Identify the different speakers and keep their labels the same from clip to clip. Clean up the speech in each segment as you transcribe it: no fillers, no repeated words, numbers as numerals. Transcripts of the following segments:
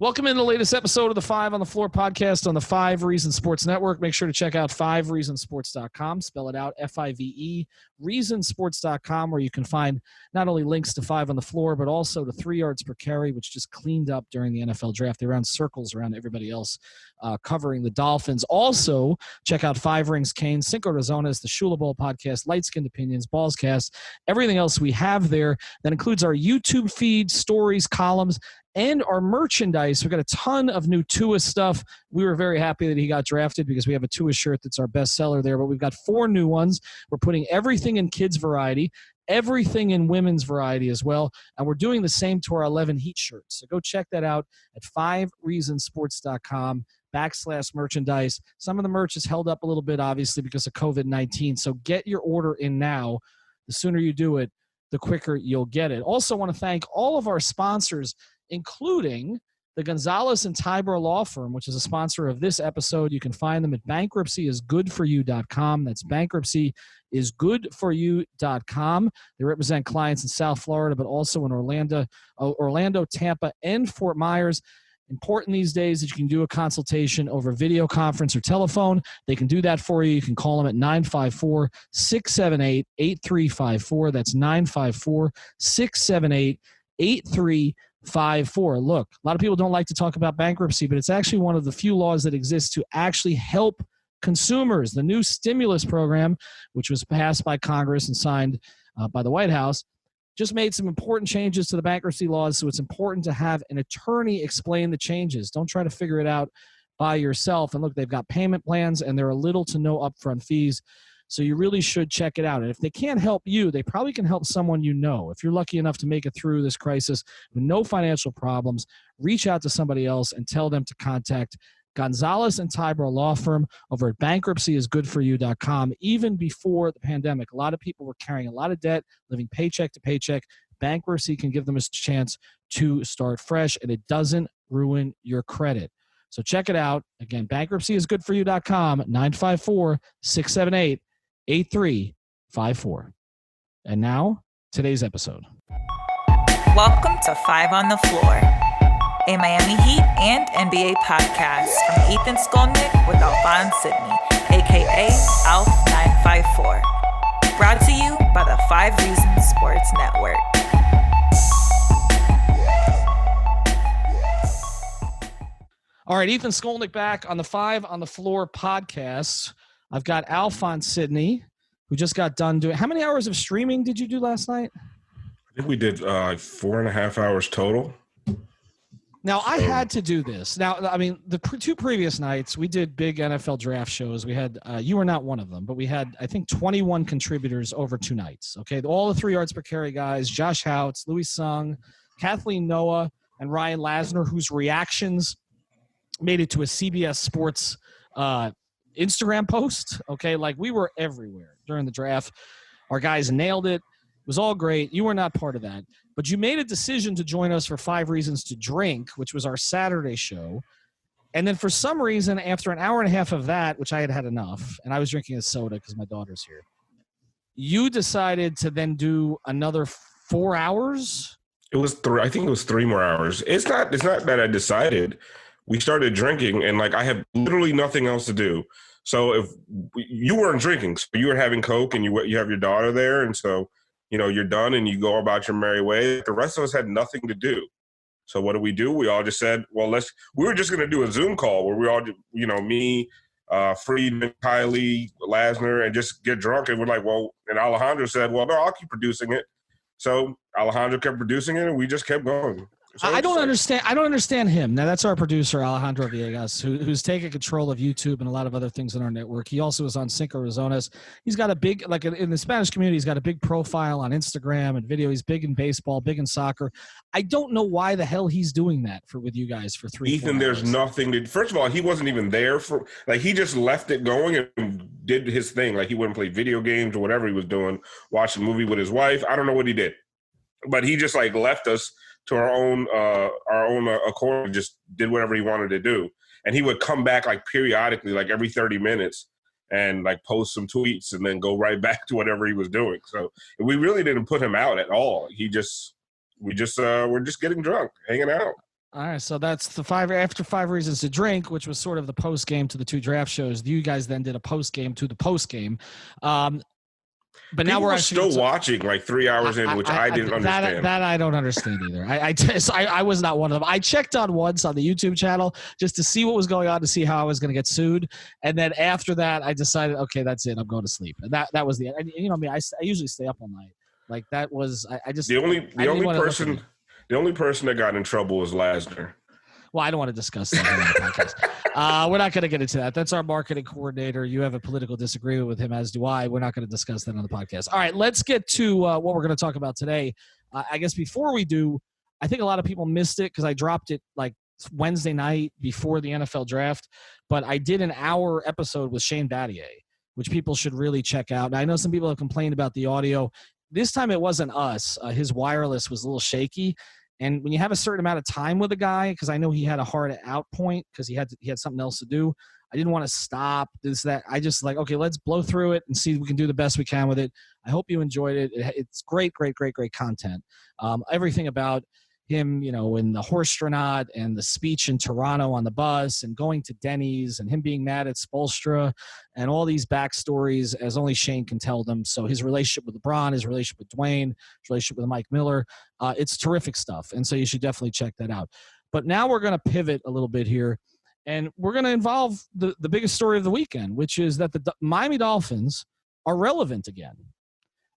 Speaker 1: Welcome in the latest episode of the Five on the Floor podcast on the 5 Reasons Sports Network. Make sure to check out 5reasonsports.com. Spell it out, F-I-V-E, reasonsports.com, where you can find not only links to 5 on the Floor, but also to 3 yards per carry, which just cleaned up during the NFL draft. They ran circles around everybody else covering the Dolphins. Also, check out 5 Rings Kane, Cinco Razones, the Shula Bowl podcast, Light Skinned Opinions, Ballscast, everything else we have there. That includes our YouTube feed, stories, columns, and our merchandise. We've got a ton of new Tua stuff. We were very happy that he got drafted because we have a Tua shirt that's our best seller there, but we've got 4 new ones. We're putting everything in kids variety, everything in women's variety as well, and we're doing the same to our 11 Heat shirts. So go check that out at 5reasonsports.com/merchandise. Some of the merch is held up a little bit, obviously, because of COVID-19, so get your order in now. The sooner you do it, the quicker you'll get it. Also want to thank all of our sponsors, including the Gonzalez and Tybor Law Firm, which is a sponsor of this episode. You can find them at bankruptcyisgoodforyou.com. That's bankruptcyisgoodforyou.com. They represent clients in South Florida, but also in Orlando, Tampa, and Fort Myers. Important these days that you can do a consultation over video conference or telephone. They can do that for you. You can call them at 954-678-8354. That's 954-678-8354. Look, a lot of people don't like to talk about bankruptcy, but it's actually one of the few laws that exists to actually help consumers. The new stimulus program, which was passed by Congress and signed by the White House, just made some important changes to the bankruptcy laws, so it's important to have an attorney explain the changes. Don't try to figure it out by yourself. And look, they've got payment plans, and there are little to no upfront fees. So you really should check it out. And if they can't help you, they probably can help someone you know. If you're lucky enough to make it through this crisis with no financial problems, reach out to somebody else and tell them to contact Gonzalez and Tybor Law Firm over at bankruptcyisgoodforyou.com. Even before the pandemic, a lot of people were carrying a lot of debt, living paycheck to paycheck. Bankruptcy can give them a chance to start fresh, and it doesn't ruin your credit. So check it out. Again, bankruptcyisgoodforyou.com, 954-678-8354. And now, today's episode.
Speaker 2: Welcome to 5 on the Floor, a Miami Heat and NBA podcast from Ethan Skolnick with Alphonse Sidney, a.k.a. Alf954. Brought to you by the 5 Reasons Sports Network.
Speaker 1: All right, Ethan Skolnick back on the 5 on the Floor podcast. I've got Alphonse Sidney, who just got done doing – how many hours of streaming did you do last night?
Speaker 3: I think we did 4.5 hours total.
Speaker 1: Now, I had to do this. Now, I mean, the 2 previous nights, we did big NFL draft shows. We had you were not one of them, but we had, I think, 21 contributors over 2 nights, okay? All the 3 yards per carry guys, Josh Houts, Louis Sung, Kathleen Noah, and Ryan Lasner, whose reactions made it to a CBS Sports Instagram post, okay? Like, we were everywhere during the draft. Our guys nailed it. It was all great. You were not part of that. But you made a decision to join us for 5 Reasons to Drink, which was our Saturday show. And then for some reason, after an hour and a half of that, which I had had enough, and I was drinking a soda because my daughter's here, you decided to then do another 4 hours?
Speaker 3: It was 3. I think it was 3 more hours. It's not that I decided. We started drinking, and like I have literally nothing else to do. So if you weren't drinking, so you were having Coke, and you have your daughter there, and so you're done and you go about your merry way. The rest of us had nothing to do. So what do? We all just said, well, we were just going to do a Zoom call where we all, me, Friedman, Kylie, Lasner, and just get drunk. And we're like, well, and Alejandro said, well, no, I'll keep producing it. So Alejandro kept producing it, and we just kept going. So
Speaker 1: I don't understand him. Now, that's our producer, Alejandro Villegas, who's taken control of YouTube and a lot of other things in our network. He also is on Cinco Razones. He's got a big, like in the Spanish community, he's got a big profile on Instagram and video. He's big in baseball, big in soccer. I don't know why the hell he's doing that with you guys for 3
Speaker 3: Ethan, there's nothing to – first of all, he wasn't even there for – like he just left it going and did his thing. Like he wouldn't play video games or whatever he was doing, watch a movie with his wife. I don't know what he did. But he just like left us to our own accord and just did whatever he wanted to do. And he would come back like periodically, like every 30 minutes and like post some tweets and then go right back to whatever he was doing. So we really didn't put him out at all. We're just getting drunk, hanging out.
Speaker 1: All right, so that's the after 5 reasons to drink, which was sort of the post game to the 2 draft shows. You guys then did a post game to the post game. But
Speaker 3: People
Speaker 1: now we're
Speaker 3: were
Speaker 1: actually
Speaker 3: still watching like 3 hours in, which I didn't understand.
Speaker 1: That I don't understand either. I was not one of them. I checked on once on the YouTube channel just to see what was going on, to see how I was going to get sued, and then after that, I decided, okay, that's it. I'm going to sleep, and that was the. And, you know me, I usually stay up all night. Like that was I just
Speaker 3: the only person that got in trouble was Lasner.
Speaker 1: Well, I don't want to discuss that on the podcast. We're not going to get into that. That's our marketing coordinator. You have a political disagreement with him, as do I. We're not going to discuss that on the podcast. All right, let's get to what we're going to talk about today. I guess before we do, I think a lot of people missed it because I dropped it like Wednesday night before the NFL draft. But I did an hour episode with Shane Battier, which people should really check out. And I know some people have complained about the audio. This time it wasn't us. His wireless was a little shaky. And when you have a certain amount of time with a guy, because I know he had a hard out point because he had something else to do. I didn't want to stop this, that. I just like, okay, let's blow through it and see if we can do the best we can with it. I hope you enjoyed it. It's great content. Everything about him, you know, in the Horsetronaut and the speech in Toronto on the bus and going to Denny's and him being mad at Spoelstra and all these backstories as only Shane can tell them. So his relationship with LeBron, his relationship with Dwayne, his relationship with Mike Miller, it's terrific stuff. And so you should definitely check that out. But now we're going to pivot a little bit here, and we're going to involve the biggest story of the weekend, which is that the Miami Dolphins are relevant again.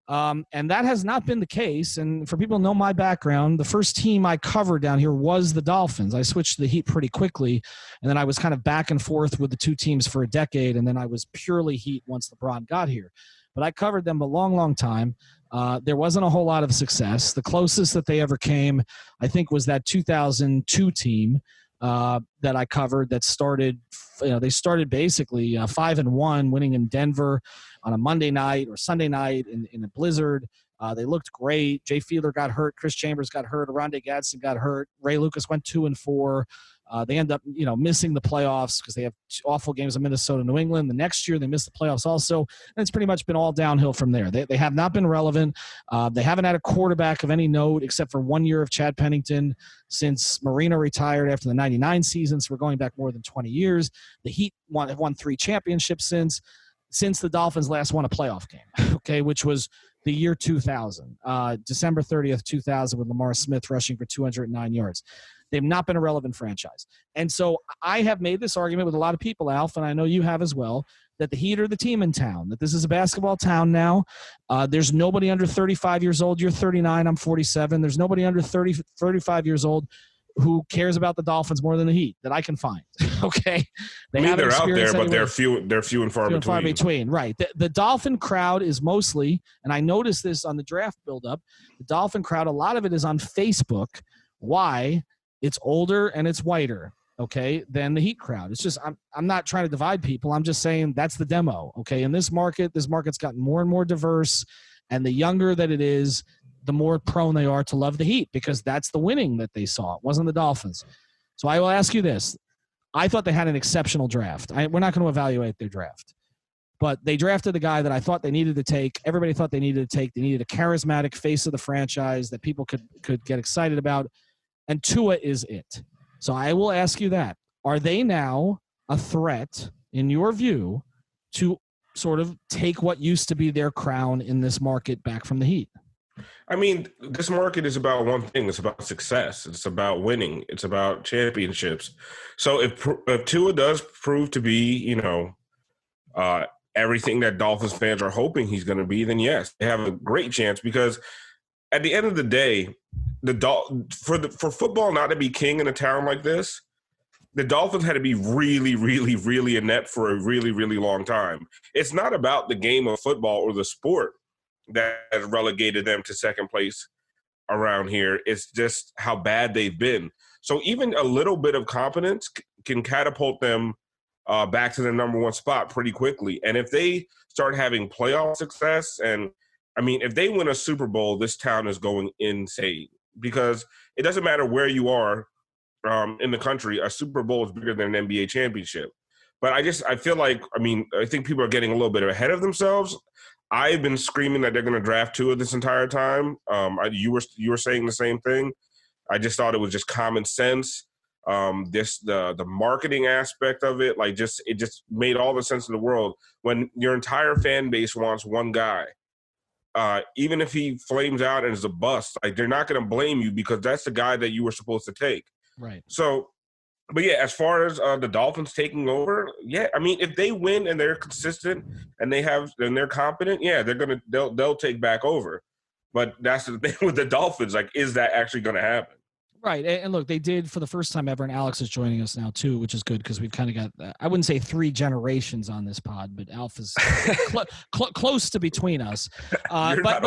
Speaker 1: And that has not been the case. And for people who know my background, the first team I covered down here was the Dolphins. I switched to the Heat pretty quickly, and then I was kind of back and forth with the two teams for a decade, and then I was purely Heat once LeBron got here. But I covered them a long time. There wasn't a whole lot of success. The closest that they ever came, I think, was that 2002 team that I covered that started, they started basically 5-1, winning in Denver on a Monday night or Sunday night in a blizzard. They looked great. Jay Fiedler got hurt. Chris Chambers got hurt. Oronde Gadsden got hurt. Ray Lucas went 2-4. They end up, missing the playoffs because they have awful games in Minnesota, New England. The next year they missed the playoffs also. And it's pretty much been all downhill from there. They have not been relevant. They haven't had a quarterback of any note except for 1 year of Chad Pennington since Marino retired after the 99 season. So we're going back more than 20 years. The Heat have won 3 championships since the Dolphins last won a playoff game, okay, which was the year 2000, December 30th, 2000, with Lamar Smith rushing for 209 yards. They've not been a relevant franchise. And so I have made this argument with a lot of people, Alf, and I know you have as well, that the Heat are the team in town, that this is a basketball town now. There's nobody under 35 years old. You're 39, I'm 47. There's nobody under 35 years old who cares about the Dolphins more than the Heat that I can find. Okay.
Speaker 3: They're out there, but they're few and far between.
Speaker 1: Right. The Dolphin crowd is mostly, and I noticed this on the draft buildup, the Dolphin crowd, a lot of it is on Facebook. Why? It's older and it's whiter, okay, than the Heat crowd. It's just, I'm not trying to divide people. I'm just saying that's the demo, okay? In this market's gotten more and more diverse, and the younger that it is, the more prone they are to love the Heat because that's the winning that they saw. It wasn't the Dolphins. So I will ask you this. I thought they had an exceptional draft. We're not going to evaluate their draft. But they drafted the guy that I thought they needed to take. Everybody thought they needed to take. They needed a charismatic face of the franchise that people could get excited about. And Tua is it. So I will ask you that. Are they now a threat, in your view, to sort of take what used to be their crown in this market back from the Heat?
Speaker 3: I mean, this market is about one thing. It's about success. It's about winning. It's about championships. So if Tua does prove to be, everything that Dolphins fans are hoping he's going to be, then yes, they have a great chance because at the end of the day, for football not to be king in a town like this, the Dolphins had to be really, really, really inept for a really, really long time. It's not about the game of football or the sport that has relegated them to second place around here. It's just how bad they've been. So even a little bit of competence can catapult them back to the number one spot pretty quickly. And if they start having playoff success, and I mean, if they win a Super Bowl, this town is going insane because it doesn't matter where you are in the country. A Super Bowl is bigger than an NBA championship. But I feel like, I think people are getting a little bit ahead of themselves. I've been screaming that they're going to draft Tua this entire time. You were saying the same thing. I just thought it was just common sense. The marketing aspect of it, like it just made all the sense in the world when your entire fan base wants one guy. Even if he flames out and is a bust, like they're not going to blame you because that's the guy that you were supposed to take.
Speaker 1: Right.
Speaker 3: So, but yeah, as far as the Dolphins taking over, yeah, I mean, if they win and they're consistent and they're competent, yeah, they'll take back over. But that's the thing with the Dolphins, like, is that actually going to happen?
Speaker 1: Right. And look, they did for the first time ever, and Alex is joining us now too, which is good because we've kind of got, I wouldn't say 3 generations on this pod, but Alpha's close to between us.
Speaker 3: You're not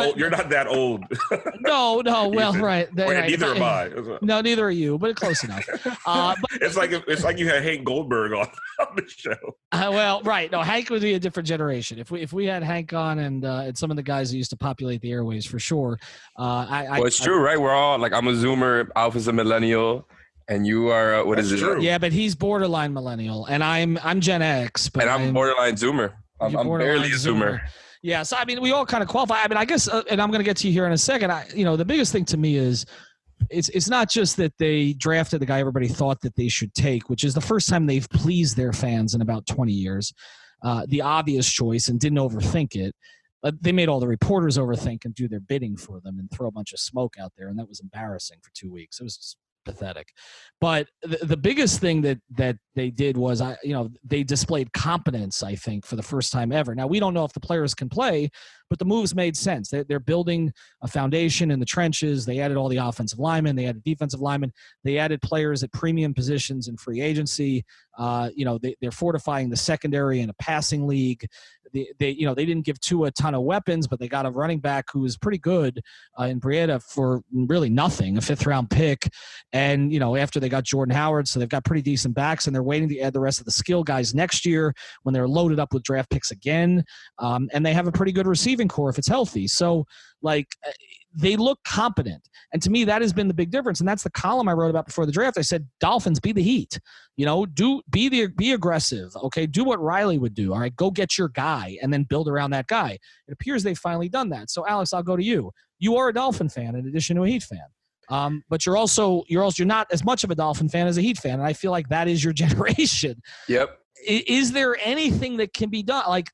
Speaker 3: that old.
Speaker 1: No. Well, right. Right.
Speaker 3: Neither am I.
Speaker 1: No, neither are you, but close enough. But,
Speaker 3: it's like you had Hank Goldberg on the show.
Speaker 1: Well, right. No, Hank would be a different generation. If we had Hank on and some of the guys that used to populate the airways for sure.
Speaker 4: It's true, right? We're all like, I'm a Zoomer, Alpha's a millennial, and you are what is it?
Speaker 3: True.
Speaker 1: Yeah, but he's borderline millennial, and I'm Gen X, but
Speaker 4: and I'm borderline Zoomer. I'm barely a Zoomer.
Speaker 1: Yeah, so I mean, we all kind of qualify. I mean, I guess, and I'm going to get to you here in a second. The biggest thing to me is it's not just that they drafted the guy everybody thought that they should take, which is the first time they've pleased their fans in about 20 years. The obvious choice and didn't overthink it. They made all the reporters overthink and do their bidding for them and throw a bunch of smoke out there, and that was embarrassing for 2 weeks. It was just pathetic. But the biggest thing that they did was, they displayed competence, I think, for the first time ever. Now, we don't know if the players can play, but the moves made sense. They're building a foundation in the trenches. They added all the offensive linemen. They added defensive linemen. They added players at premium positions in free agency. They're fortifying the secondary in a passing league. They didn't give Tua a ton of weapons, but they got a running back who was pretty good in Brietta for really nothing, a 5th-round pick. And, after they got Jordan Howard, so they've got pretty decent backs, and they're waiting to add the rest of the skill guys next year when they're loaded up with draft picks again. And they have a pretty good receiving core if it's healthy. So, they look competent. And to me, that has been the big difference. And that's the column I wrote about before the draft. I said, Dolphins, be the Heat. Be aggressive. Okay, do what Riley would do. All right, go get your guy and then build around that guy. It appears they've finally done that. So, Alex, I'll go to you. You are a Dolphin fan in addition to a Heat fan. But you're not as much of a Dolphin fan as a Heat fan. And I feel like that is your generation.
Speaker 4: Yep.
Speaker 1: Is there anything that can be done? Like,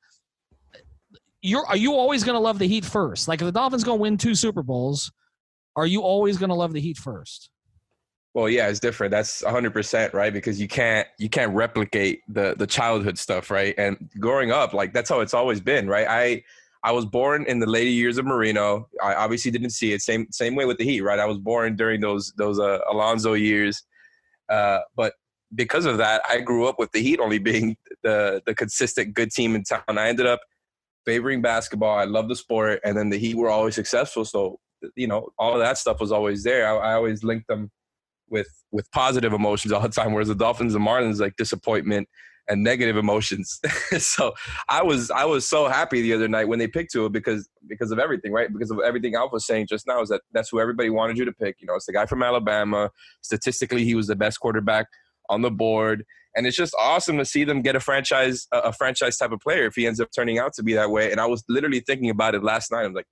Speaker 1: are you always going to love the Heat first? Like, if the Dolphins going to win 2 Super Bowls, are you always going to love the Heat first?
Speaker 4: Well, yeah, it's different. That's 100%, right? Because you can't replicate the childhood stuff, right? And growing up, like, that's how it's always been, right? I was born in the later years of Marino. I obviously didn't see it. Same way with the Heat, right? I was born during those Alonzo years, but because of that, I grew up with the Heat only being the consistent good team in town. I ended up favoring basketball. I love the sport, and then the Heat were always successful. So, all of that stuff was always there. I always linked them with positive emotions all the time, whereas the Dolphins and Marlins, like, disappointment and negative emotions. So I was so happy the other night when they picked Tua because of everything, right? Because of everything Alf was saying just now, is that's who everybody wanted you to pick. It's the guy from Alabama. Statistically, he was the best quarterback on the board. And it's just awesome to see them get a franchise type of player if he ends up turning out to be that way. And I was literally thinking about it last night. I'm like,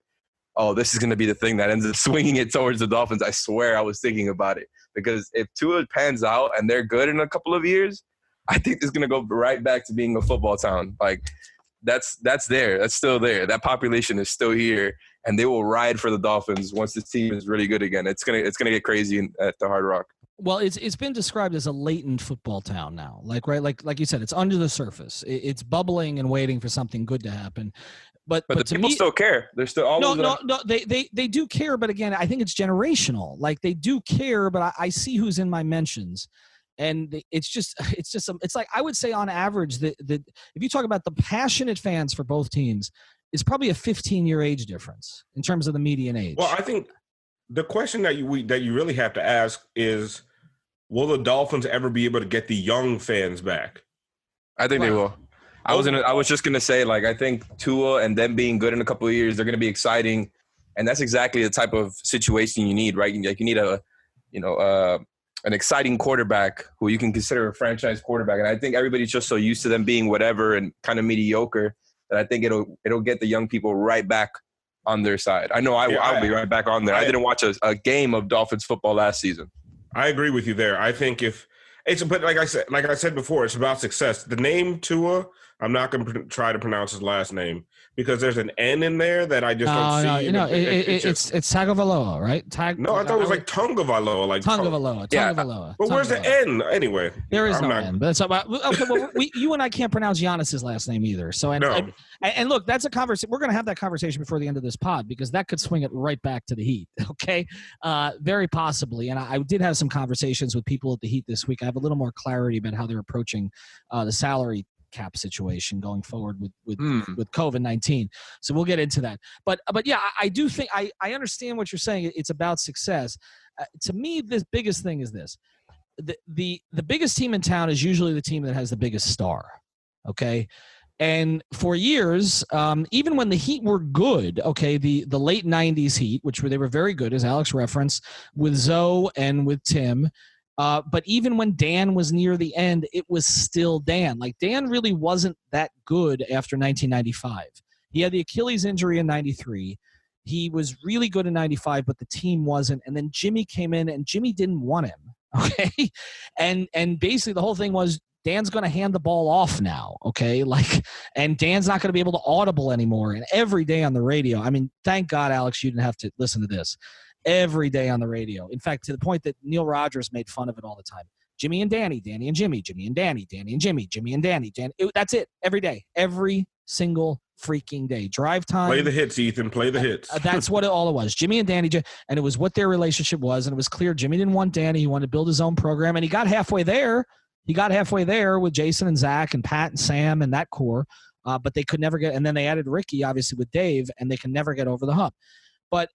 Speaker 4: oh, this is going to be the thing that ends up swinging it towards the Dolphins. I swear I was thinking about it. Because if Tua pans out and they're good in a couple of years, I think it's going to go right back to being a football town. Like, that's there. That's still there. That population is still here. And they will ride for the Dolphins once the team is really good again. It's gonna get crazy at the Hard Rock.
Speaker 1: Well, it's been described as a latent football town now. Like you said, it's under the surface. It's bubbling and waiting for something good to happen. But
Speaker 4: the people still care. They're still always
Speaker 1: no. They do care. But again, I think it's generational. Like, they do care. But I see who's in my mentions, and it's like, I would say on average that if you talk about the passionate fans for both teams, it's probably a 15-year age difference in terms of the median age.
Speaker 3: Well, I think the question that you really have to ask is, will the Dolphins ever be able to get the young fans back?
Speaker 4: I think they will. I was just gonna say, like, I think Tua and them being good in a couple of years, they're gonna be exciting, and that's exactly the type of situation you need, right? Like, you need an exciting quarterback who you can consider a franchise quarterback, and I think everybody's just so used to them being whatever and kind of mediocre that I think it'll get the young people right back on their side. I know I'll be right back on there. I didn't watch a game of Dolphins football last season.
Speaker 3: I agree with you there. I think if But like I said before, it's about success. The name Tua, I'm not going to try to pronounce his last name because there's an N in there that I just don't see.
Speaker 1: No, it's Tagovailoa, right?
Speaker 3: No, I thought it was like Tagovailoa, like
Speaker 1: Tagovailoa.
Speaker 4: Yeah.
Speaker 3: But where's the N anyway?
Speaker 1: There is no N. But it's about okay. Well, you and I can't pronounce Giannis's last name either. So and look, that's a conversation. We're going to have that conversation before the end of this pod because that could swing it right back to the Heat. Okay, very possibly. And I did have some conversations with people at the Heat this week. I have a little more clarity about how they're approaching the salary cap situation going forward with COVID-19. So we'll get into that. But yeah, I do think I understand what you're saying. It's about success. To me, the biggest thing is this. The biggest team in town is usually the team that has the biggest star. Okay. And for years, even when the Heat were good, okay, the late 90s Heat, they were very good, as Alex referenced, with Zoe and with Tim. But even when Dan was near the end, it was still Dan. Like, Dan really wasn't that good after 1995. He had the Achilles injury in 93. He was really good in 95, but the team wasn't. And then Jimmy came in, and Jimmy didn't want him, okay? And basically the whole thing was, Dan's going to hand the ball off now, okay? And Dan's not going to be able to audible anymore. And every day on the radio, I mean, thank God, Alex, you didn't have to listen to this. Every day on the radio. In fact, to the point that Neil Rogers made fun of it all the time. Jimmy and Danny, Danny and Jimmy, Jimmy and Danny, Danny and Jimmy, Jimmy and Danny. That's it. Every day. Every single freaking day. Drive time.
Speaker 3: Play the hits, Ethan. Play the hits.
Speaker 1: That's what it all was. Jimmy and Danny. And it was what their relationship was. And it was clear Jimmy didn't want Danny. He wanted to build his own program. And he got halfway there. He got halfway there with Jason and Zach and Pat and Sam and that core. But they could never get – and then they added Ricky, obviously, with Dave, and they can never get over the hump. But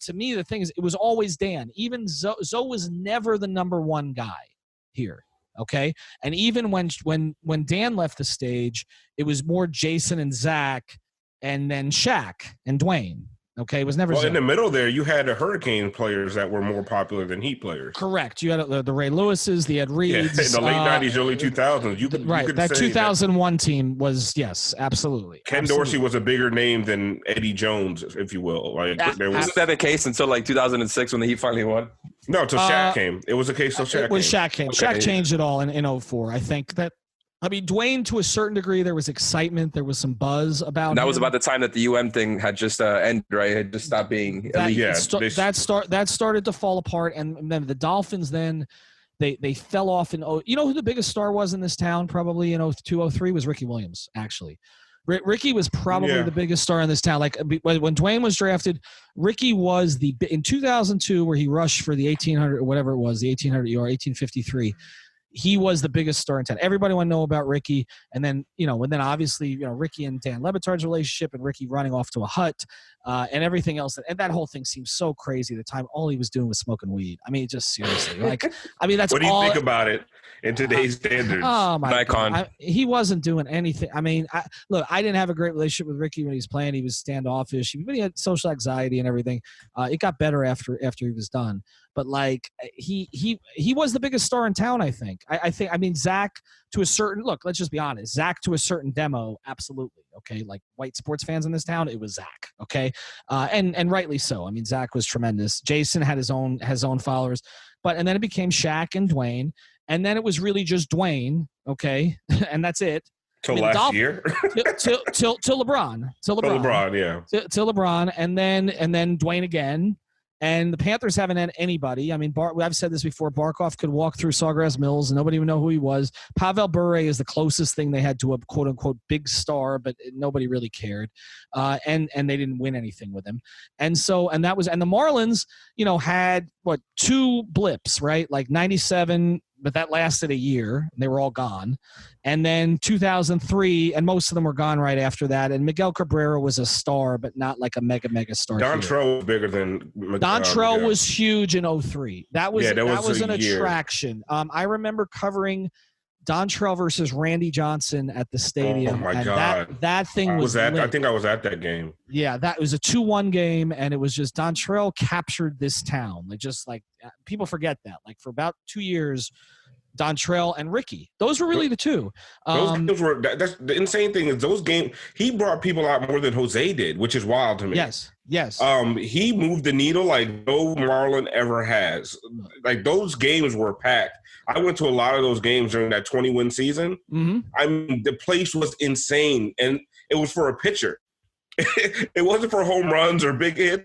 Speaker 1: to me, the thing is, it was always Dan. Even Zoe was never the number one guy here, okay? And even when Dan left the stage, it was more Jason and Zach and then Shaq and Dwayne. Okay, it was never.
Speaker 3: Well, in the middle there, you had the Hurricane players that were more popular than Heat players.
Speaker 1: Correct. You had the Ray Lewises, the Ed Reeds.
Speaker 3: Yeah, in the late '90s, early 2000s. You could
Speaker 1: that 2001 team was, yes, absolutely.
Speaker 3: Ken Dorsey was a bigger name than Eddie Jones, if you will.
Speaker 4: Wasn't that the case until like 2006 when the Heat finally won?
Speaker 3: No, until Shaq came. It was a case till Shaq came.
Speaker 1: It was Shaq came.
Speaker 3: Okay.
Speaker 1: Shaq changed it all in 04. I think that. I mean, Dwayne, to a certain degree, there was excitement. There was some buzz about
Speaker 4: and that
Speaker 1: him.
Speaker 4: was about the time that the UM thing had just ended, right? It had just stopped being elite.
Speaker 1: That started to fall apart. And then the Dolphins, then they fell off. You know who the biggest star was in this town probably in 02-03 was Ricky Williams, actually. Ricky was probably the biggest star in this town. Like when Dwayne was drafted, Ricky was in 2002 where he rushed for the 1800 or whatever it was, the 1800 yard, 1853. He was the biggest star in town. Everybody want to know about Ricky. And then, obviously, Ricky and Dan Lebatard's relationship and Ricky running off to a hut and everything else. And that whole thing seems so crazy. The time all he was doing was smoking weed. I mean, just seriously. That's
Speaker 3: what do you think about it in today's standards?
Speaker 1: Oh, my
Speaker 4: God.
Speaker 1: He wasn't doing anything. I mean, I didn't have a great relationship with Ricky when he was playing. He was standoffish. But he had social anxiety and everything. It got better after he was done. But he was the biggest star in town, I think. I mean, Zach to a certain look. Let's just be honest. Zach to a certain demo, absolutely. Okay, like white sports fans in this town, it was Zach. Okay, and rightly so. I mean, Zach was tremendous. Jason had his own followers, and then it became Shaq and Dwayne, and then it was really just Dwayne. Okay, and that's it.
Speaker 3: Till last year.
Speaker 1: till LeBron. Till LeBron,
Speaker 3: yeah.
Speaker 1: Till LeBron, and then Dwayne again. And the Panthers haven't had anybody. I mean, I've said this before. Barkov could walk through Sawgrass Mills and nobody would know who he was. Pavel Bure is the closest thing they had to a quote-unquote big star, but nobody really cared. And they didn't win anything with him. And the Marlins, had, two blips, right? Like 97, but that lasted a year. And they were all gone. And then 2003, and most of them were gone right after that. And Miguel Cabrera was a star, but not like a mega star.
Speaker 3: Dontrell was bigger than
Speaker 1: Dontrell was huge in 03. That was an attraction. I remember covering Dontrell versus Randy Johnson at the stadium.
Speaker 3: Oh, my God.
Speaker 1: That thing was lit.
Speaker 3: I think I was at that game.
Speaker 1: Yeah, that was a 2-1 game, and it was just Dontrell captured this town. People forget that. Like, for about 2 years, Dontrell and Ricky. Those were really the two.
Speaker 3: Those games were. That's the insane thing is those games. He brought people out more than Jose did, which is wild to me.
Speaker 1: Yes.
Speaker 3: He moved the needle like no Marlon ever has. Like those games were packed. I went to a lot of those games during that 20-win season.
Speaker 1: Mm-hmm.
Speaker 3: I mean, the place was insane, and it was for a pitcher. It wasn't for home runs or big hits.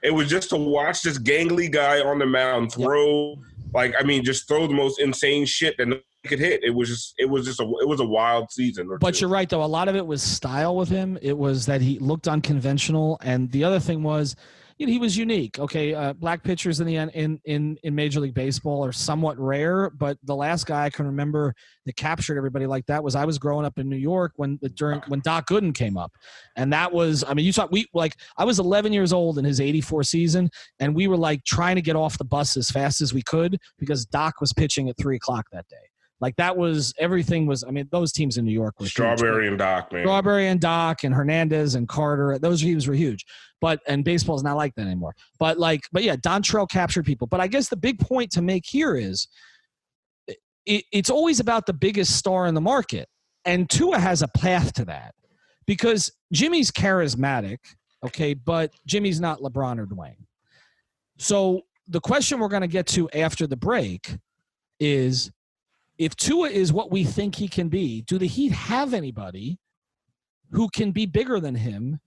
Speaker 3: It was just to watch this gangly guy on the mound throw. Like, I mean, just throw the most insane shit that nobody could hit. It was a wild season.
Speaker 1: But you're right, though. A lot of it was style with him. It was that he looked unconventional. And the other thing was, he was unique. Okay, black pitchers in Major League Baseball are somewhat rare, but the last guy I can remember that captured everybody like that was I was growing up in New York when Doc Gooden came up, and that was I was 11 years old in his '84 season, and we were like trying to get off the bus as fast as we could because Doc was pitching at 3:00 that day. Like that was everything was. I mean, those teams in New York were
Speaker 3: Strawberry
Speaker 1: huge.
Speaker 3: And Doc, man.
Speaker 1: Strawberry and Doc and Hernandez and Carter. Those teams were huge. And baseball is not like that anymore. But yeah, Dontrell captured people. But I guess the big point to make here is it's always about the biggest star in the market. And Tua has a path to that because Jimmy's charismatic, okay, but Jimmy's not LeBron or Dwayne. So the question we're going to get to after the break is, if Tua is what we think he can be, do the Heat have anybody who can be bigger than him,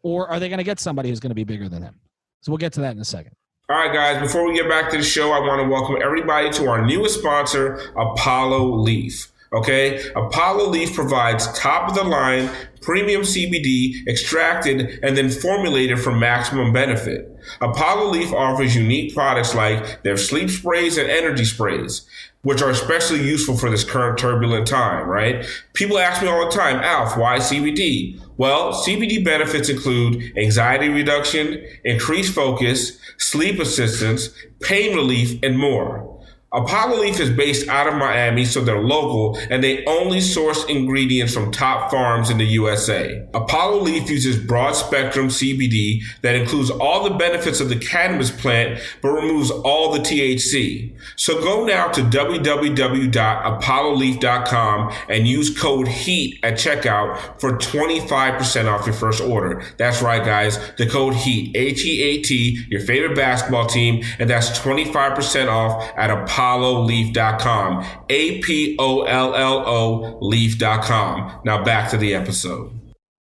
Speaker 1: or are they going to get somebody who's going to be bigger than him? So we'll get to that in a second.
Speaker 3: All right, guys, before we get back to the show, I want to welcome everybody to our newest sponsor, Apollo Leaf. Okay, Apollo Leaf provides top-of-the-line premium CBD extracted and then formulated for maximum benefit. Apollo Leaf offers unique products like their sleep sprays and energy sprays, which are especially useful for this current turbulent time, right? People ask me all the time, Alf, why CBD? Well, CBD benefits include anxiety reduction, increased focus, sleep assistance, pain relief, and more. Apollo Leaf is based out of Miami, so they're local, and they only source ingredients from top farms in the USA. Apollo Leaf uses broad-spectrum CBD that includes all the benefits of the cannabis plant, but removes all the THC. So go now to www.apolloleaf.com and use code HEAT at checkout for 25% off your first order. That's right, guys. The code HEAT, H-E-A-T, your favorite basketball team, and that's 25% off at ApolloLeaf.com, APOLLO Leaf.com. Now back to the episode.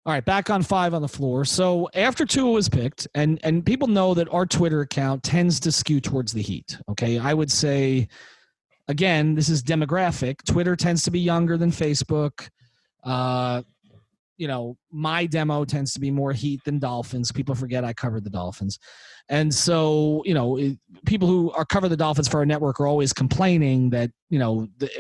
Speaker 1: All right, back on 5 on the floor. So after Tua was picked, and people know that our Twitter account tends to skew towards the Heat. Okay, I would say, again, this is demographic. Twitter tends to be younger than Facebook. My demo tends to be more Heat than Dolphins. People forget I covered the Dolphins. And so, people who cover the Dolphins for our network are always complaining that,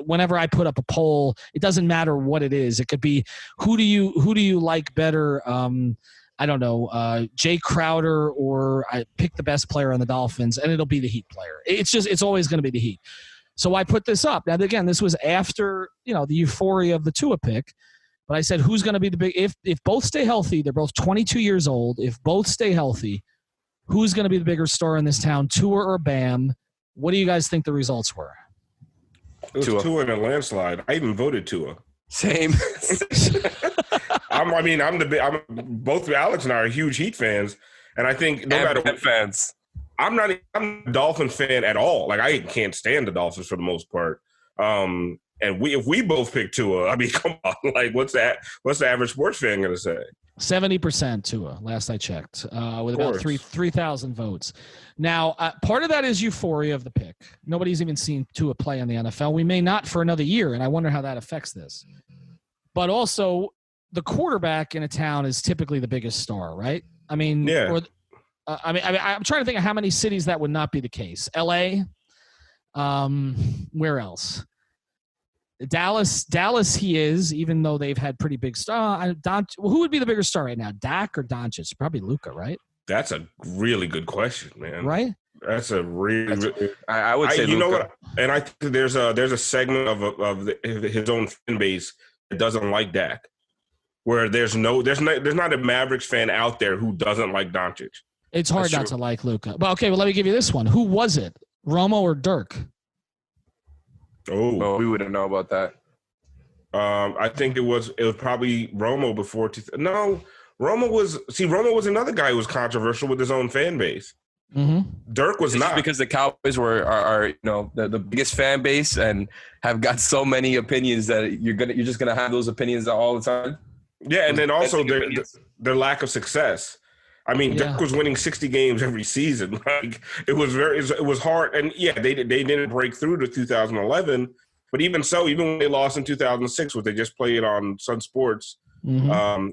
Speaker 1: whenever I put up a poll, it doesn't matter what it is. It could be, who do you like better? I don't know, Jay Crowder, or I pick the best player on the Dolphins, and it'll be the Heat player. It's always going to be the Heat. So I put this up. Now, again, this was after, the euphoria of the Tua pick. But I said, who's going to be the big – if both stay healthy, they're both 22 years old. If both stay healthy, who's going to be the bigger star in this town, Tua or Bam? What do you guys think the results were?
Speaker 3: It was Tua in a landslide. I even voted Tua.
Speaker 4: Same.
Speaker 3: Both Alex and I are huge Heat fans, and I think no matter what
Speaker 4: fans,
Speaker 3: I'm a Dolphin fan at all. Like, I can't stand the Dolphins for the most part. And if we both pick Tua, I mean, come on, like what's the average sports fan going to say?
Speaker 1: 70% Tua, last I checked, with about 3,000 votes. Now, part of that is euphoria of the pick. Nobody's even seen Tua play in the NFL. We may not for another year, and I wonder how that affects this. But also, the quarterback in a town is typically the biggest star, right? I mean,
Speaker 3: yeah.
Speaker 1: I'm trying to think of how many cities that would not be the case. L.A., where else? Dallas, he is, even though they've had pretty big star. Who would be the bigger star right now, Dak or Doncic? Probably Luka, right?
Speaker 3: That's a really good question, man.
Speaker 1: Right?
Speaker 3: That's a really.
Speaker 4: I would say Luka.
Speaker 3: You know what? And I think there's a segment of his own fan base that doesn't like Dak, where there's not a Mavericks fan out there who doesn't like Doncic.
Speaker 1: It's hard not to like Luka. But okay, well, let me give you this one. Who was it, Romo or Dirk?
Speaker 3: Oh,
Speaker 4: we wouldn't know about that.
Speaker 3: I think it was probably Romo before. No, Romo was another guy who was controversial with his own fan base.
Speaker 1: Mm-hmm.
Speaker 3: Dirk was not,
Speaker 4: because the Cowboys are the biggest fan base and have got so many opinions that you're just gonna have those opinions all the time.
Speaker 3: Yeah, and then also their lack of success. I mean, Dirk was winning 60 games every season. Like it was hard, and they didn't break through to 2011. But even so, even when they lost in 2006, what they just played on Sun Sports, and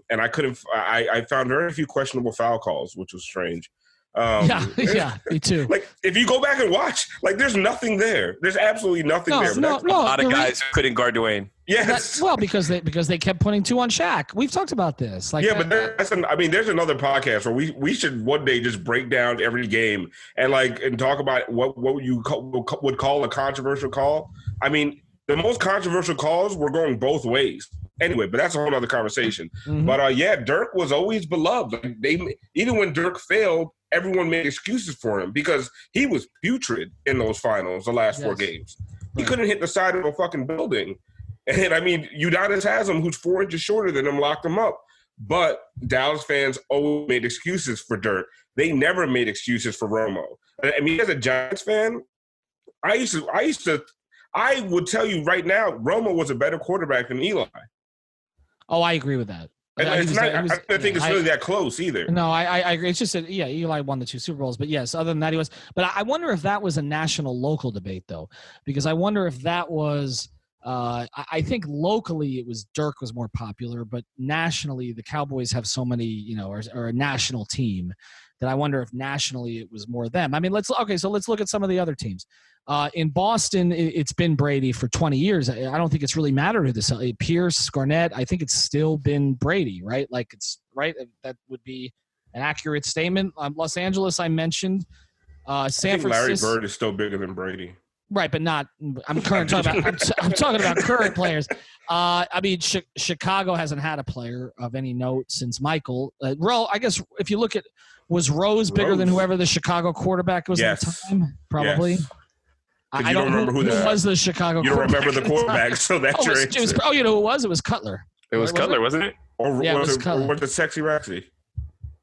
Speaker 3: I found very few questionable foul calls, which was strange.
Speaker 1: Me too.
Speaker 3: Like if you go back and watch, like there's nothing there. There's absolutely nothing there.
Speaker 4: A lot of guys who couldn't guard Dwayne.
Speaker 3: Yes.
Speaker 1: Because they kept putting 2 on Shaq. We've talked about this. Like,
Speaker 3: but there's another podcast where we should one day just break down every game and talk about what you would call a controversial call. I mean, the most controversial calls were going both ways. Anyway, but that's a whole other conversation. Mm-hmm. But Dirk was always beloved. Like even when Dirk failed, everyone made excuses for him because he was putrid in those finals, the last 4 games. He couldn't hit the side of a fucking building. And I mean, Udonis Haslem, who's 4 inches shorter than him, locked him up. But Dallas fans always made excuses for Dirk. They never made excuses for Romo. I mean, as a Giants fan, I would tell you right now, Romo was a better quarterback than Eli.
Speaker 1: Oh, I agree with that.
Speaker 3: And I don't think it's really that close either.
Speaker 1: No, I agree. It's just that, Eli won the 2 Super Bowls. But yes, other than that, he was. But I wonder if that was a national-local debate, though, because I wonder if that was I think locally it was Dirk was more popular, but nationally the Cowboys have so many, are a national team that I wonder if nationally it was more them. I mean, let's look at some of the other teams. In Boston, it's been Brady for 20 years. I don't think it's really mattered who this Pierce, Garnett. I think it's still been Brady, right? Like it's right. That would be an accurate statement. Los Angeles, I mentioned. San Francisco.
Speaker 3: Larry Bird is still bigger than Brady.
Speaker 1: Right, but not. I'm talking about current players. I mean, Chicago hasn't had a player of any note since Michael. I guess if you look at, was Rose bigger than whoever the Chicago quarterback was at the time? Probably.
Speaker 3: Yes. I don't remember who
Speaker 1: was the Chicago.
Speaker 3: You don't remember the quarterback, so that's your answer.
Speaker 1: You know who it was? It was Cutler.
Speaker 4: It was Cutler, wasn't it?
Speaker 3: Or was it Sexy Raxy?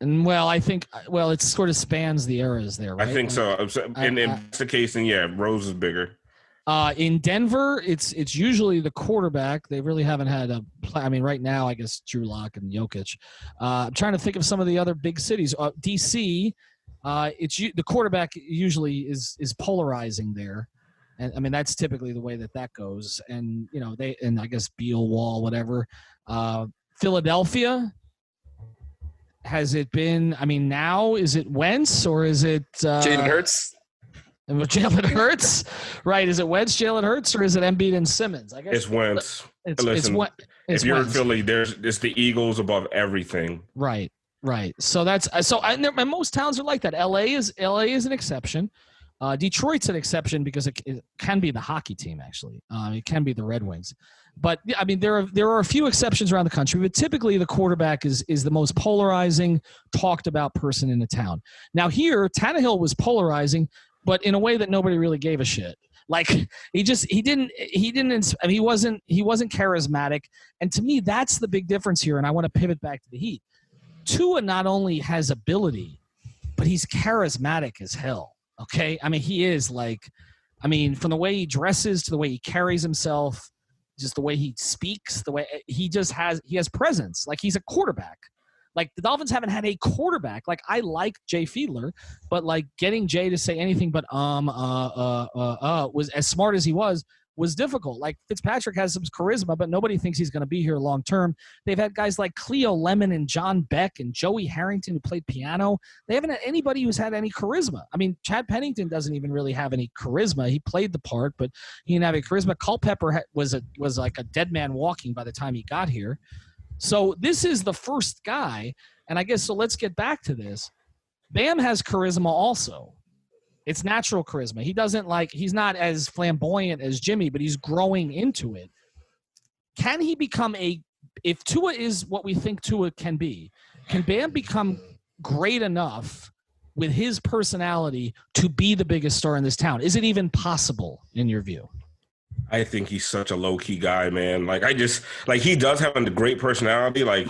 Speaker 1: And I think it sort of spans the eras there, right?
Speaker 3: I think so. And if that's the case, then Rose is bigger.
Speaker 1: In Denver, it's usually the quarterback. They really haven't had a play. I mean, right now, I guess Drew Lock and Jokic. I'm trying to think of some of the other big cities. DC, the quarterback usually is polarizing there. And I mean, that's typically the way that goes. And, I guess Beal, Wall, whatever. Philadelphia. Has it been? I mean, now is it Wentz or is it
Speaker 4: Jalen Hurts?
Speaker 1: Jalen Hurts, right? Is it Wentz, Jalen Hurts, or is it Embiid and Simmons? I guess
Speaker 3: it's Wentz. Listen, if you're in Philly, it's the Eagles above everything.
Speaker 1: Right. So and most towns are like that. LA is an exception. Detroit's an exception because it can be the hockey team. Actually, it can be the Red Wings. But I mean, there are a few exceptions around the country, but typically the quarterback is the most polarizing, talked about person in the town. Now here, Tannehill was polarizing, but in a way that nobody really gave a shit. Like he wasn't charismatic, and to me, that's the big difference here. And I want to pivot back to the Heat. Tua not only has ability, but he's charismatic as hell. Okay, I mean he is from the way he dresses to the way he carries himself. Just the way he speaks, the way he has presence. Like he's a quarterback. Like the Dolphins haven't had a quarterback. Like I like Jay Fiedler, but like getting Jay to say anything but was as smart as he was difficult. Like Fitzpatrick has some charisma, but nobody thinks he's going to be here long term. They've had guys like Cleo Lemon and John Beck and Joey Harrington who played piano. They haven't had anybody who's had any charisma. I mean, Chad Pennington doesn't even really have any charisma. He played the part, but he didn't have any charisma. Culpepper was like a dead man walking by the time he got here. So this is the first guy, and I guess so. Let's get back to this. Bam has charisma also. It's natural charisma. He's not as flamboyant as Jimmy, but he's growing into it. Can he become if Tua is what we think Tua can be, can Bam become great enough with his personality to be the biggest star in this town? Is it even possible in your view?
Speaker 3: I think he's such a low key guy, man. Like he does have a great personality. Like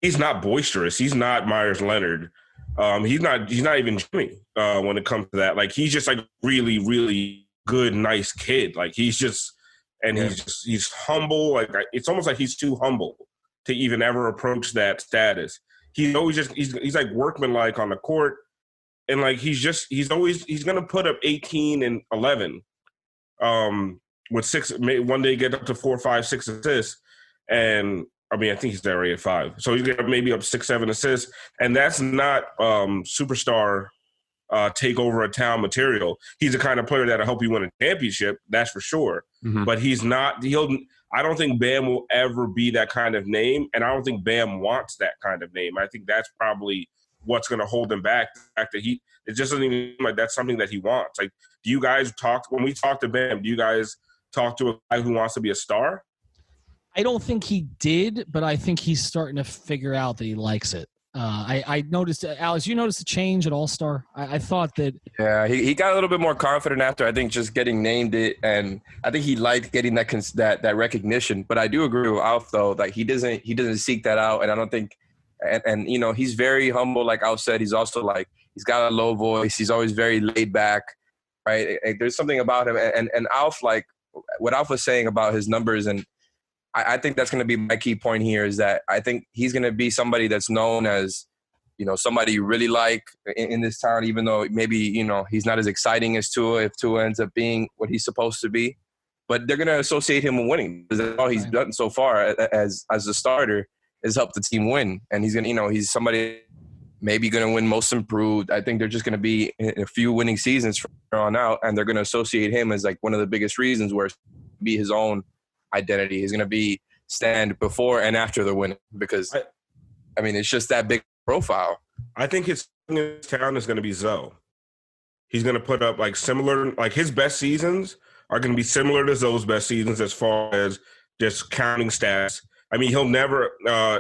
Speaker 3: he's not boisterous. He's not Myers Leonard. He's not even Jimmy when it comes to that. Like he's just like really, really good, nice kid. Like he's humble. Like it's almost like he's too humble to even ever approach that status. He's always he's like workmanlike on the court, and like he's gonna put up 18 and 11. With 6, one day get up to 4, 5, 6 assists, and I mean I think he's already at 5, so he's get maybe up 6, 7 assists, and that's not superstar take over a town material. He's the kind of player that'll help you win a championship, that's for sure. Mm-hmm. But he's not. I don't think Bam will ever be that kind of name, and I don't think Bam wants that kind of name. I think that's probably what's going to hold him back. The fact that it just doesn't even seem like that's something that he wants. Like, do you guys when we talk to Bam? Do you guys talk to a guy who wants to be a star?
Speaker 1: I don't think he did, but I think he's starting to figure out that he likes it. I noticed, Alex, you noticed a change at All-Star? I thought that.
Speaker 4: Yeah, he got a little bit more confident after, I think, just getting named it. And I think he liked getting that recognition. But I do agree with Alf, though, like he doesn't seek that out. And I don't think, and you know, he's very humble, like Alf said. He's also like, he's got a low voice. He's always very laid back, right? There's something about him. And Alf, like what Alf was saying about his numbers, and I think that's going to be my key point here, is that I think he's going to be somebody that's known as, you know, somebody you really like in this town, even though maybe, you know, he's not as exciting as Tua if Tua ends up being what he's supposed to be. But they're going to associate him with winning, because that's all he's done so far as a starter is help the team win. And he's going to, you know, he's somebody maybe going to win most improved. I think they're just going to be in a few winning seasons from here on out, and they're going to associate him as like one of the biggest reasons where it's be his own identity. He's going to be stand before and after the win, because I mean, it's just that big profile.
Speaker 3: I think his town is going to be Zoe. He's going to put up like similar, like his best seasons are going to be similar to Zoe's best seasons as far as just counting stats. I mean, he'll never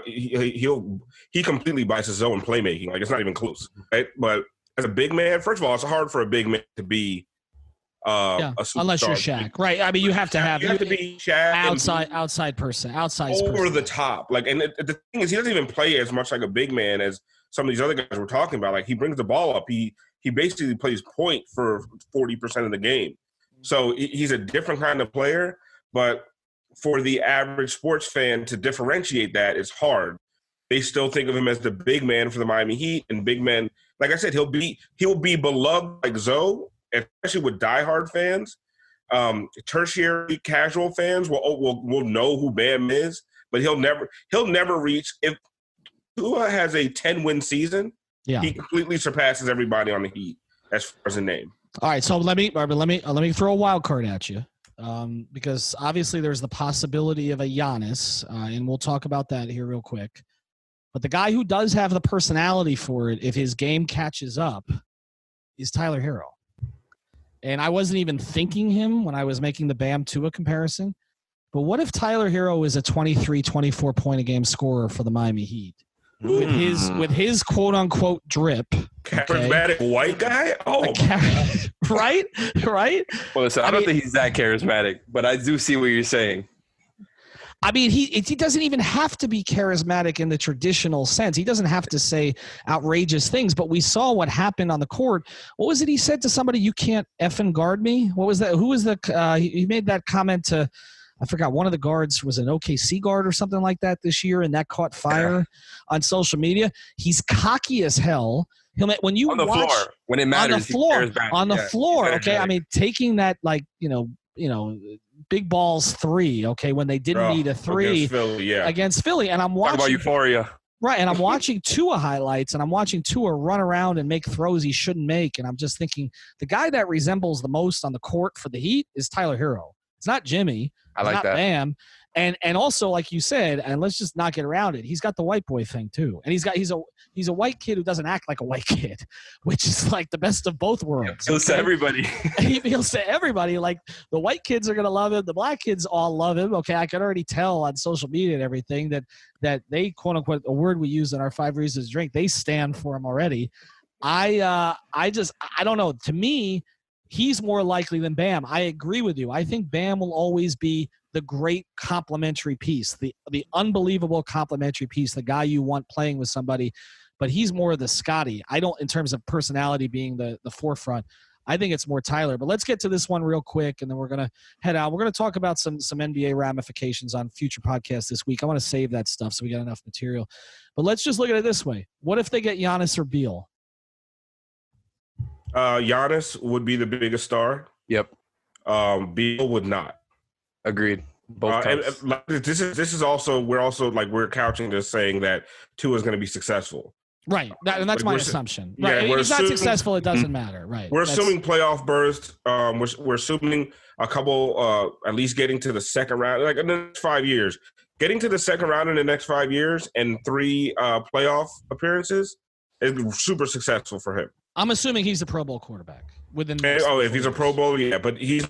Speaker 3: he completely biases Zoe in playmaking. Like it's not even close, right? But as a big man, first of all, it's hard for a big man to be
Speaker 1: unless you're Shaq, right? I mean, you have to be
Speaker 3: Shaq,
Speaker 1: outside
Speaker 3: over the top. Like, and the thing is, he doesn't even play as much like a big man as some of these other guys we're talking about. Like, he brings the ball up. He basically plays point for 40% of the game. So he's a different kind of player. But for the average sports fan to differentiate that is hard. They still think of him as the big man for the Miami Heat, and big men, like I said, he'll be beloved like Zoe, especially with diehard fans. Tertiary casual fans will know who Bam is, but he'll never reach. If Tua has a 10-win season, he completely surpasses everybody on the Heat as far as a name.
Speaker 1: All right, so let me throw a wild card at you, because obviously there's the possibility of a Giannis, and we'll talk about that here real quick. But the guy who does have the personality for it, if his game catches up, is Tyler Herro. And I wasn't even thinking him when I was making the Bam Tua comparison. But what if Tyler Herro is a 23, 24 point a game scorer for the Miami Heat? With his quote unquote drip.
Speaker 3: Charismatic white guy? Oh,
Speaker 1: right?
Speaker 4: Well, listen, I don't think he's that charismatic, but I do see what you're saying.
Speaker 1: I mean, he doesn't even have to be charismatic in the traditional sense. He doesn't have to say outrageous things, but we saw what happened on the court. What was it he said to somebody? You can't effing guard me? What was that? Who was he made that comment to, I forgot, one of the guards was an OKC guard or something like that this year, and that caught fire on social media. He's cocky as hell. When you
Speaker 4: on the
Speaker 1: watch,
Speaker 4: floor, when it matters,
Speaker 1: on the floor, okay? I mean, taking that, like, you know, big balls 3, okay, when they didn't need a 3 against Philly. And I'm watching
Speaker 4: talk about euphoria.
Speaker 1: Right, and I'm watching Tua highlights, and I'm watching Tua run around and make throws he shouldn't make, and I'm just thinking the guy that resembles the most on the court for the Heat is Tyler Herro. It's not Jimmy.
Speaker 4: I like
Speaker 1: not
Speaker 4: that.
Speaker 1: Bam. And also, like you said, and let's just not get around it, he's got the white boy thing too. And he's a white kid who doesn't act like a white kid, which is like the best of both worlds.
Speaker 4: He feels to everybody.
Speaker 1: He feels to everybody. Like, the white kids are going to love him. The black kids all love him. Okay, I can already tell on social media and everything that they, quote unquote, a word we use in our 5 Reasons to Drink, they stand for him already. I don't know. To me, he's more likely than Bam. I agree with you. I think Bam will always be the great complementary piece, the unbelievable complementary piece, the guy you want playing with somebody, but he's more the Scotty. I don't, in terms of personality being the forefront. I think it's more Tyler. But let's get to this one real quick, and then we're going to head out. We're going to talk about some NBA ramifications on future podcasts this week. I want to save that stuff so we got enough material. But let's just look at it this way. What if they get Giannis or Beal?
Speaker 3: Giannis would be the biggest star.
Speaker 4: Yep.
Speaker 3: Beal would not.
Speaker 4: Agreed. Both
Speaker 3: this is also we're couching this saying that Tua is going to be successful.
Speaker 1: Right, and that's my assumption. Right,
Speaker 3: yeah,
Speaker 1: if he's not successful, it doesn't matter. Right,
Speaker 3: we're assuming playoff burst. We're assuming a couple, at least getting to the second round, like in the next 5 years, getting to the second round in the next 5 years, and 3 playoff appearances is super successful for him.
Speaker 1: I'm assuming he's a Pro Bowl quarterback within.
Speaker 3: If he's a Pro Bowl, yeah, but he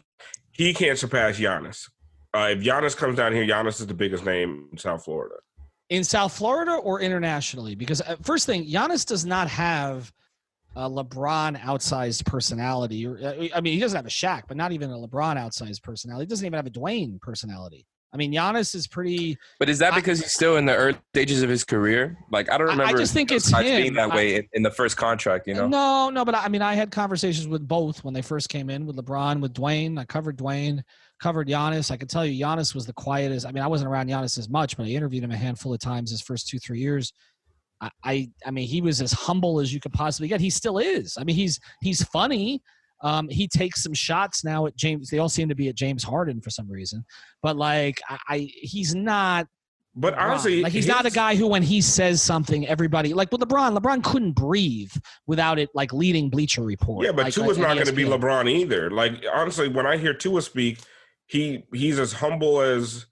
Speaker 3: can't surpass Giannis. If Giannis comes down here, Giannis is the biggest name in South Florida.
Speaker 1: In South Florida or internationally? Because first thing, Giannis does not have a LeBron outsized personality. I mean, he doesn't have a Shaq, but not even a LeBron outsized personality. He doesn't even have a Dwayne personality. I mean, Giannis is pretty.
Speaker 4: But is that because he's still in the early stages of his career? Like, I don't remember.
Speaker 1: I just think it's him
Speaker 4: being that way in the first contract. You know?
Speaker 1: No. But I mean, I had conversations with both when they first came in, with LeBron, with Dwayne. I covered Dwayne. Covered Giannis. I can tell you Giannis was the quietest. I mean, I wasn't around Giannis as much, but I interviewed him a handful of times his first 2-3 years. I mean, he was as humble as you could possibly get. He still is. I mean, he's funny. He takes some shots now at James. They all seem to be at James Harden for some reason. But like, he's not.
Speaker 3: But
Speaker 1: LeBron.
Speaker 3: honestly,
Speaker 1: like he's not a guy who, when he says something, everybody like with LeBron couldn't breathe without it like leading Bleacher Report.
Speaker 3: Yeah, but Tua's not going to be LeBron either. Like honestly, when I hear Tua speak. He's as humble as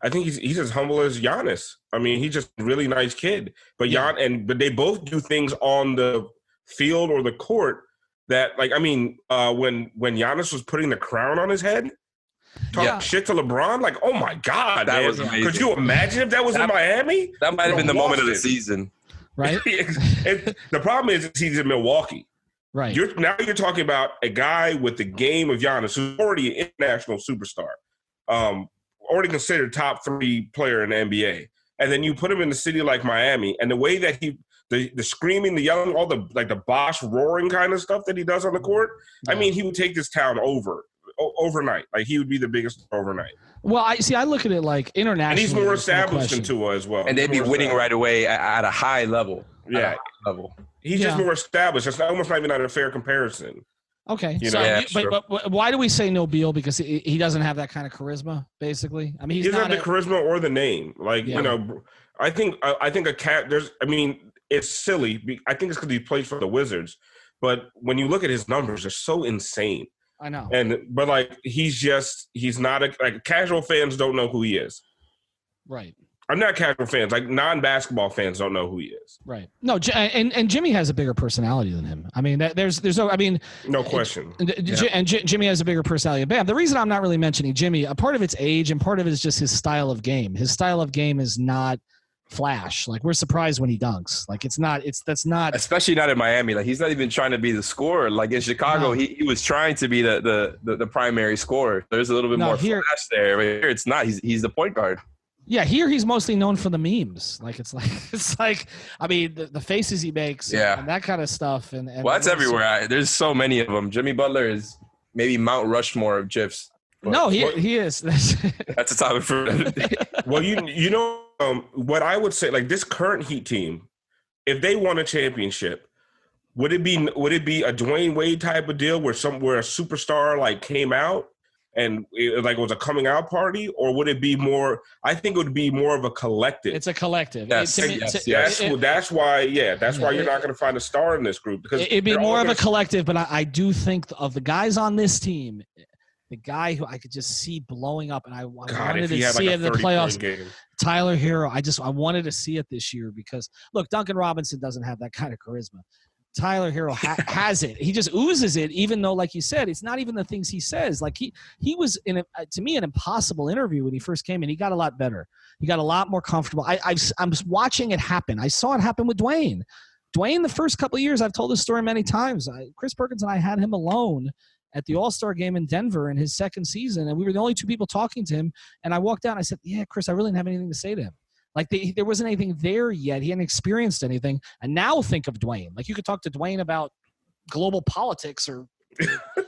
Speaker 3: I think he's as humble as Giannis. I mean, he's just a really nice kid. But but they both do things on the field or the court that, like, I mean, when Giannis was putting the crown on his head, talk shit to LeBron, like, oh my God,
Speaker 4: that
Speaker 3: man.
Speaker 4: was amazing.
Speaker 3: Could you imagine if that was in Miami?
Speaker 4: That might have been the moment of the season,
Speaker 1: right?
Speaker 3: The problem is he's in Milwaukee.
Speaker 1: Right.
Speaker 3: You're talking about a guy with the game of Giannis, who's already an international superstar, already considered top 3 player in the NBA. And then you put him in a city like Miami, and the way that the screaming, the yelling, all the like the Bosch roaring kind of stuff that he does on the court, I mean, he would take this town overnight. Like he would be the biggest overnight. Well,
Speaker 1: I look at it like internationally.
Speaker 3: And he's more established than Tua as well.
Speaker 4: And they'd be winning right away at a high level.
Speaker 3: Yeah. He's just more established. It's almost not even a fair comparison.
Speaker 1: Okay.
Speaker 3: You know?
Speaker 1: But why do we say no Beal? Because he doesn't have that kind of charisma, basically. I mean,
Speaker 3: he doesn't have the charisma or the name. Like, you know, I think a cat. It's silly. I think it's because he plays for the Wizards. But when you look at his numbers, they're so insane.
Speaker 1: I know.
Speaker 3: But like he's not like casual fans don't know who he is.
Speaker 1: Right.
Speaker 3: I'm not casual fans. Like non-basketball fans don't know who he is.
Speaker 1: Right. No, and Jimmy has a bigger personality than him. I mean, there's no. I mean,
Speaker 3: no question.
Speaker 1: And Jimmy has a bigger personality than Bam. The reason I'm not really mentioning Jimmy, a part of it's age, and part of it is just his style of game. His style of game is not flash. Like we're surprised when he dunks. Like that's not.
Speaker 4: Especially not in Miami. Like he's not even trying to be the scorer. Like in Chicago, he was trying to be the primary scorer. There's a little bit more flash there. But here it's not. He's the point guard.
Speaker 1: Yeah, here he's mostly known for the memes. Like it's like I mean the faces he makes and that kind of stuff. And
Speaker 4: well, that's everywhere. There's so many of them. Jimmy Butler is maybe Mount Rushmore of GIFs.
Speaker 1: No, he is.
Speaker 4: That's a topic for another day.
Speaker 3: Well, you know what I would say, like this current Heat team, if they won a championship, would it be a Dwayne Wade type of deal where a superstar like came out and it was a coming out party, or would it be more? I think it would be more of a collective.
Speaker 1: It's a collective.
Speaker 4: Yes.
Speaker 3: That's why you're not going to find a star in this group because
Speaker 1: it'd be more of a collective. But I do think of the guys on this team, the guy who I could just see blowing up, and I wanted to see it in the playoffs. Tyler Herro. I wanted to see it this year because look, Duncan Robinson doesn't have that kind of charisma. Tyler Herro has it. He just oozes it, even though, like you said, it's not even the things he says. Like he was to me an impossible interview when he first came in. He got a lot better. He got a lot more comfortable. I'm watching it happen. I saw it happen with Dwayne. Dwayne, the first couple of years, I've told this story many times. Chris Perkins and I had him alone, at the All-Star game in Denver in his second season, and we were the only two people talking to him. And I walked out and I said, yeah, Chris, I really didn't have anything to say to him. Like there wasn't anything there yet. He hadn't experienced anything. And now think of Dwayne. Like you could talk to Dwayne about global politics or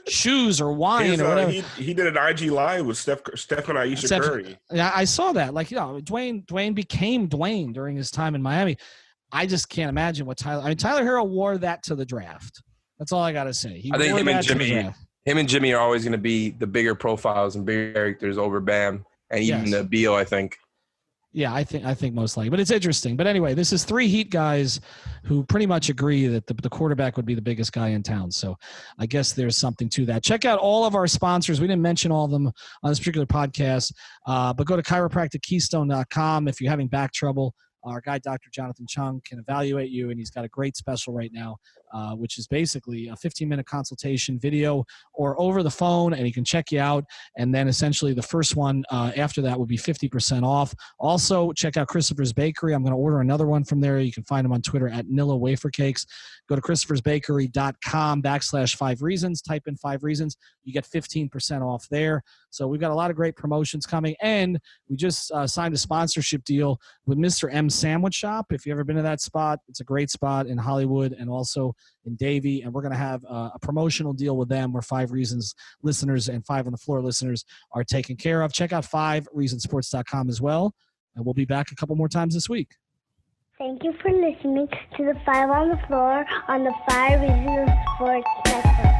Speaker 1: shoes or wine or whatever.
Speaker 3: He did an IG live with Steph and Aisha Curry.
Speaker 1: Yeah, I saw that. Like, Dwayne became Dwayne during his time in Miami. I just can't imagine what Tyler Herro wore that to the draft. That's all I got to say.
Speaker 4: I think him and Jimmy are always going to be the bigger profiles and bigger characters over Bam and even the Beal, I think.
Speaker 1: Yeah, I think most likely. But it's interesting. But anyway, this is three Heat guys who pretty much agree that the quarterback would be the biggest guy in town. So I guess there's something to that. Check out all of our sponsors. We didn't mention all of them on this particular podcast, but go to chiropractickeystone.com if you're having back trouble. Our guy, Dr. Jonathan Chung, can evaluate you, and he's got a great special right now, which is basically a 15-minute consultation video or over the phone, and he can check you out. And then essentially the first one after that would be 50% off. Also, check out Christopher's Bakery. I'm going to order another one from there. You can find him on Twitter at Nilla Wafer Cakes. Go to christophersbakery.com/5 reasons. Type in 5 reasons. You get 15% off there. So we've got a lot of great promotions coming. And we just signed a sponsorship deal with Mr. M Sandwich Shop. If you've ever been to that spot, it's a great spot in Hollywood and also in Davie. And we're going to have a promotional deal with them where 5 Reasons listeners and 5 on the Floor listeners are taken care of. Check out 5reasonsports.com as well. And we'll be back a couple more times this week.
Speaker 5: Thank you for listening to the 5 on the Floor on the 5 Reasons Sports Network.